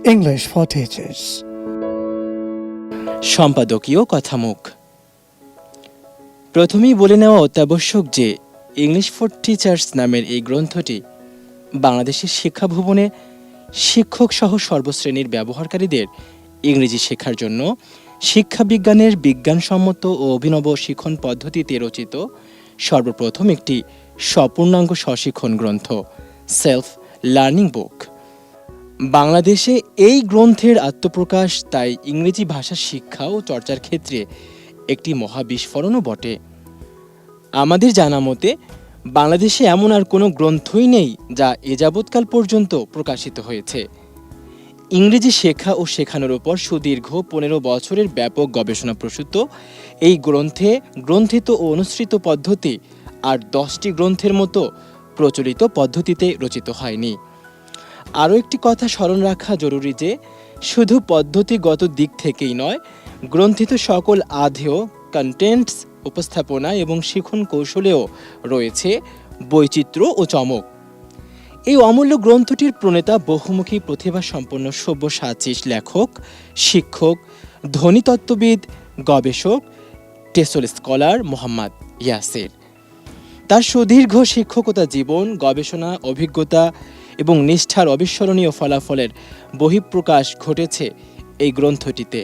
English for Teachers. সম্পাদকীয় কথামুখ। প্রথমেই বলে নেওয়া অত্যাবশ্যক যে ইংলিশ ফর টিচার্স নামের এই গ্রন্থটি বাংলাদেশের শিক্ষা ভবনে শিক্ষক সহ সর্বশ্রেণীর ব্যবহারকারীদের ইংরেজি শেখার জন্য শিক্ষা বিজ্ঞানের বিজ্ঞানসম্মত ও অভিনব শিক্ষণ পদ্ধতিতে রচিত সর্বপ্রথম একটি স্বপূর্ণাঙ্গ স্বশিক্ষণ গ্রন্থ, সেলফ লার্নিং বুক। বাংলাদেশে এই গ্রন্থের আত্মপ্রকাশ তাই ইংরেজি ভাষা শিক্ষা ও চর্চার ক্ষেত্রে একটি মহাবিস্ফোরণও বটে। আমাদের জানা মতে বাংলাদেশে এমন আর কোনো গ্রন্থই নেই যা এ যাবৎকাল পর্যন্ত প্রকাশিত হয়েছে। ইংরেজি শেখা ও শেখানোর ওপর সুদীর্ঘ 15 বছরের ব্যাপক গবেষণা প্রসূত এই গ্রন্থে গ্রন্থিত ও অনুসৃত পদ্ধতি আর 10টি গ্রন্থের মতো প্রচলিত পদ্ধতিতে রচিত হয়নি। আরও একটি কথা স্মরণ রাখা জরুরি যে শুধু পদ্ধতিগত দিক থেকেই নয়, গ্রন্থিত সকল আধেয় কন্টেন্টস, উপস্থাপনা এবং শিখন কৌশলেও রয়েছে বৈচিত্র্য ও চমক। এই অমূল্য গ্রন্থটির প্রণেতা বহুমুখী প্রতিভাসম্পন্ন সব্যসাচী লেখক, শিক্ষক, ধ্বনিতত্ত্ববিদ, গবেষক, টেসল স্কলার মোহাম্মদ ইয়াসির। তার সুদীর্ঘ শিক্ষকতা জীবন, গবেষণা, অভিজ্ঞতা এবং নিষ্ঠার অবিস্মরণীয় ফলাফলের বহিঃপ্রকাশ ঘটেছে এই গ্রন্থটিতে।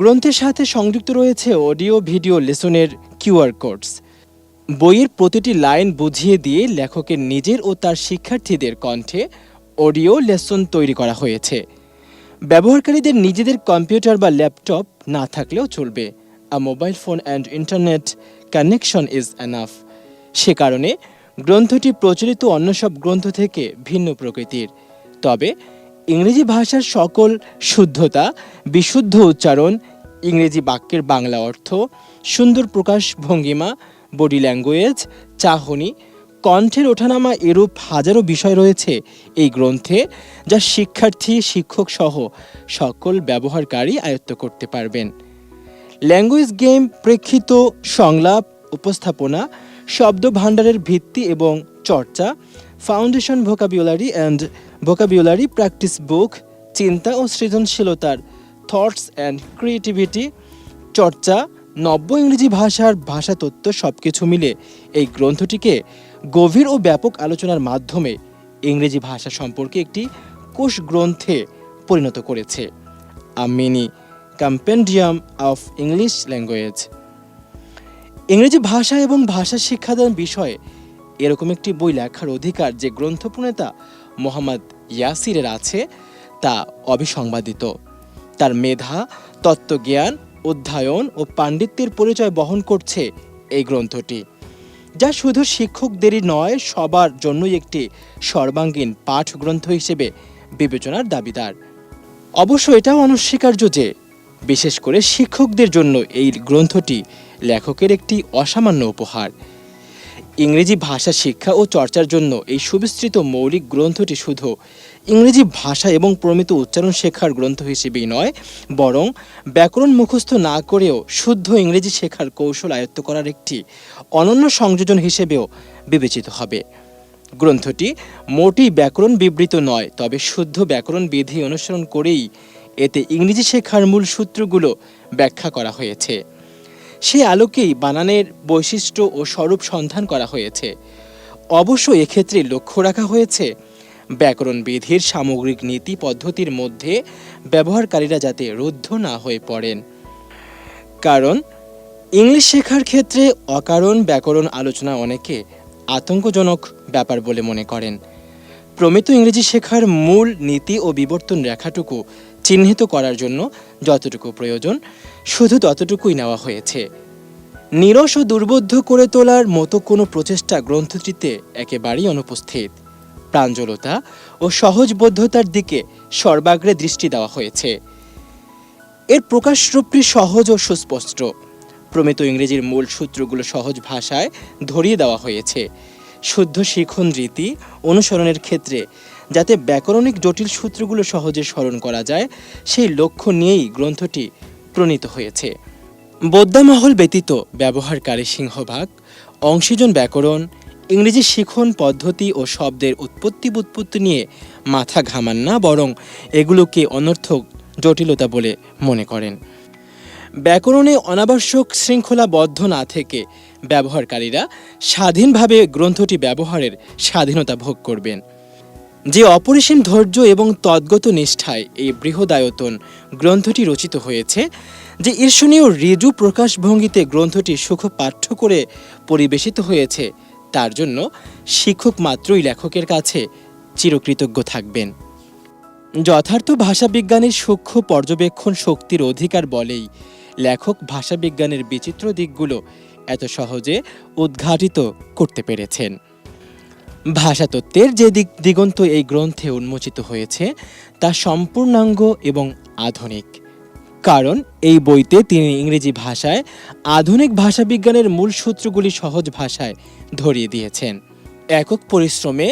গ্রন্থের সাথে সংযুক্ত রয়েছে অডিও ভিডিও লেসনের কিউআর কোডস। বইয়ের প্রতিটি লাইন বুঝিয়ে দিয়ে লেখকের নিজের ও তার শিক্ষার্থীদের কণ্ঠে অডিও লেসন তৈরি করা হয়েছে। ব্যবহারকারীদের নিজেদের কম্পিউটার বা ল্যাপটপ না থাকলেও চলবে। A mobile phone and internet connection is enough. সে কারণে গ্রন্থটি প্রচলিত অন্য সব গ্রন্থ থেকে ভিন্ন প্রকৃতির। তবে ইংরেজি ভাষার সকল শুদ্ধতা, বিশুদ্ধ উচ্চারণ, ইংরেজি বাক্যের বাংলা অর্থ, সুন্দর প্রকাশ ভঙ্গিমা, বডি ল্যাঙ্গুয়েজ, চাহনি, কণ্ঠের ওঠানামা এরূপ হাজারো বিষয় রয়েছে এই গ্রন্থে, যা শিক্ষার্থী, শিক্ষক সহ সকল ব্যবহারকারী আয়ত্ত করতে পারবেন। ল্যাঙ্গুয়েজ গেম, প্রেক্ষিত, সংলাপ, উপস্থাপনা, শব্দ ভাণ্ডারের ভিত্তি এবং চর্চা, foundation vocabulary and vocabulary practice বুক, চিন্তা ও সৃজনশীলতার থটস অ্যান্ড ক্রিয়েটিভিটি চর্চা, নব্য ইংরেজি ভাষার ভাষাতত্ত্ব সবকিছু মিলে এই গ্রন্থটিকে গভীর ও ব্যাপক আলোচনার মাধ্যমে ইংরেজি ভাষা সম্পর্কে একটি কোষ গ্রন্থে পরিণত করেছে। A mini compendium of English language. ইংরেজি ভাষা এবং ভাষা শিক্ষাদান বিষয়ে এরকম একটি বই লেখার অধিকার যে গ্রন্থ প্রণেতা মোহাম্মদ ইয়াসিরের আছে তা অবিসংবাদিত। তার মেধা, তত্ত্বজ্ঞান, অধ্যয়ন ও পাণ্ডিত্যের পরিচয় বহন করছে এই গ্রন্থটি, যা শুধু শিক্ষকদেরই নয়, সবার জন্যই একটি সর্বাঙ্গীন পাঠ গ্রন্থ হিসেবে বিবেচনার দাবিদার। অবশ্য এটাও অনস্বীকার্য যে বিশেষ করে শিক্ষকদের জন্য এই গ্রন্থটি লেখকের একটি অসামান্য উপহার। ইংরেজি ভাষা শিক্ষা ও চর্চার জন্য এই সুবিস্তৃত মৌলিক গ্রন্থটি শুধু ইংরেজি ভাষা এবং প্রমিত উচ্চারণ শেখার গ্রন্থ হিসেবেই নয়, বরং ব্যাকরণ মুখস্থ না করেও শুদ্ধ ইংরেজি শেখার কৌশল আয়ত্ত করার একটি অনন্য সংযোজন হিসেবেও বিবেচিত হবে। গ্রন্থটি মোটেই ব্যাকরণ বিবৃত নয়, তবে শুদ্ধ ব্যাকরণ বিধি অনুসরণ করেই এতে ইংরেজি শেখার মূল সূত্রগুলো ব্যাখ্যা করা হয়েছে। সেই আলোকেই বানানের বৈশিষ্ট্য ও স্বরূপ সন্ধান করা হয়েছে। অবশ্য এক্ষেত্রে লক্ষ্য রাখা হয়েছে ব্যাকরণ বিধির সামগ্রিক নীতি পদ্ধতির মধ্যে ব্যবহারকারীরা যাতে রুদ্ধ না হয়ে পড়েন। কারণ ইংলিশ শেখার ক্ষেত্রে অকারণ ব্যাকরণ আলোচনা অনেকে আতঙ্কজনক ব্যাপার বলে মনে করেন। প্রমিত ইংরেজি শেখার মূল নীতি ও বিবর্তন রেখাটুকু চিহ্নিত করার জন্য যতটুকু প্রয়োজন শুধু ততটুকুই নেওয়া হয়েছে। নিরস ও দুর্বোধ্য করে তোলার মতো কোনো প্রচেষ্টা গ্রন্থটিতে একেবারেই অনুপস্থিত। প্রাঞ্জলতা ও সহজবোধ্যতার দিকে সর্বাগ্রে দৃষ্টি দেওয়া হয়েছে। এর প্রকাশরূপটি সহজ ও সুস্পষ্ট। প্রমিত ইংরেজির মূল সূত্রগুলো সহজ ভাষায় ধরিয়ে দেওয়া হয়েছে। শুদ্ধ শিখন রীতি অনুসরণের ক্ষেত্রে যাতে ব্যাকরণিক জটিল সূত্রগুলো সহজে স্মরণ করা যায়, সেই লক্ষ্য নিয়েই গ্রন্থটি প্রণীত হয়েছে। বোদ্ধামহল ব্যতীত ব্যবহারকারী সিংহভাগ অংশীজন ব্যাকরণ, ইংরেজি শিখন পদ্ধতি ও শব্দের উৎপত্তি নিয়ে মাথা ঘামান না, বরং এগুলোকে অনর্থক জটিলতা বলে মনে করেন। ব্যাকরণে অনাবশ্যক শৃঙ্খলাবদ্ধ না থেকে ব্যবহারকারীরা স্বাধীনভাবে গ্রন্থটি ব্যবহারের স্বাধীনতা ভোগ করবেন। যে অপরিসীম ধৈর্য এবং তদ্গত নিষ্ঠায় এই বৃহদায়তন গ্রন্থটি রচিত হয়েছে, যে ঈর্ষণীয় ঋজু প্রকাশভঙ্গিতে গ্রন্থটি সুখপাঠ্য করে পরিবেশিত হয়েছে, তার জন্য শিক্ষক মাত্রই লেখকের কাছে চিরকৃতজ্ঞ থাকবেন। যথার্থ ভাষাবিজ্ঞানের সূক্ষ্ম পর্যবেক্ষণ শক্তির অধিকার বলেই লেখক ভাষাবিজ্ঞানের বিচিত্র দিকগুলো এত সহজে উদ্ঘাটিত করতে পেরেছেন। ভাষাতত্ত্বের যে দিগন্ত এই গ্রন্থে উন্মোচিত হয়েছে তা সম্পূর্ণাঙ্গ এবং আধুনিক, কারণ এই বইতে তিনি ইংরেজি ভাষায় আধুনিক ভাষাবিজ্ঞানের মূল সূত্রগুলি সহজ ভাষায় ধরিয়ে দিয়েছেন। একক পরিশ্রমে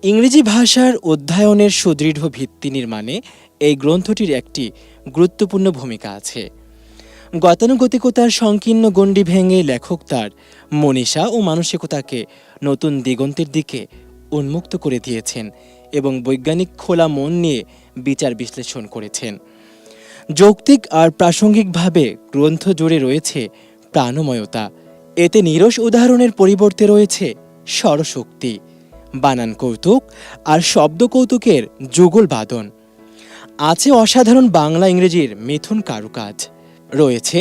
ইংরেজি ভাষার অধ্যয়নের সুদৃঢ় ভিত্তি নির্মাণে এই গ্রন্থটির একটি গুরুত্বপূর্ণ ভূমিকা আছে। গতানুগতিকতার সংকীর্ণ গণ্ডি ভেঙে লেখক তার মনীষা ও মানসিকতাকে নতুন দিগন্তের দিকে উন্মুক্ত করে দিয়েছেন এবং বৈজ্ঞানিক খোলা মন নিয়ে বিচার বিশ্লেষণ করেছেন। যৌক্তিক আর প্রাসঙ্গিকভাবে গ্রন্থ জুড়ে রয়েছে প্রাণময়তা। এতে নিরস উদাহরণের পরিবর্তে রয়েছে স্বরশক্তি, বানান কৌতুক আর শব্দ কৌতুকের যুগল বাদন। আছে অসাধারণ বাংলা ইংরেজির মিথুন কারুকাজ, রয়েছে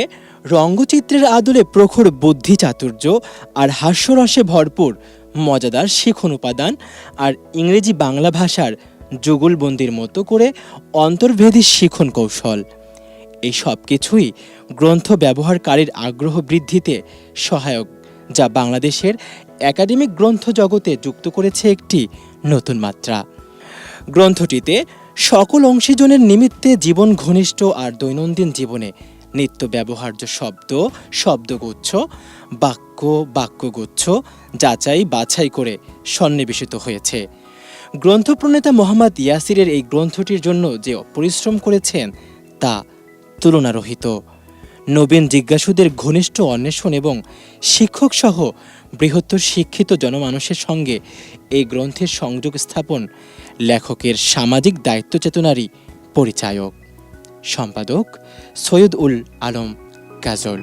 রঙ্গচিত্রের আদলে প্রখর বুদ্ধি চাতুর্য আর হাস্যরসে ভরপুর মজাদার শিখন উপাদান, আর ইংরেজি বাংলা ভাষার যুগলবন্দির মতো করে অন্তর্ভেদী শিখন কৌশল। এই সব কিছুই গ্রন্থ ব্যবহারকারীর আগ্রহ বৃদ্ধিতে সহায়ক, যা বাংলাদেশের একাডেমিক গ্রন্থ জগতে যুক্ত করেছে একটি নতুন মাত্রা। গ্রন্থটিতে সকল অংশীজনের নিমিত্তে জীবন ঘনিষ্ঠ আর দৈনন্দিন জীবনে নিত্য ব্যবহার্য শব্দ, শব্দগুচ্ছ, বাক্যগুচ্ছ যাচাই বাছাই করে সন্নিবেশিত হয়েছে। গ্রন্থপ্রণেতা মোহাম্মদ ইয়াসিরের এই গ্রন্থটির জন্য যে পরিশ্রম করেছেন তা তুলনারহিত। নবীন জিজ্ঞাসুদের ঘনিষ্ঠ অন্বেষণ এবং শিক্ষকসহ বৃহত্তর শিক্ষিত জনমানুষের সঙ্গে এই গ্রন্থের সংযোগ স্থাপন লেখকের সামাজিক দায়িত্ব চেতনারই পরিচায়ক। সম্পাদক সৈয়দ উল আলম কাজল।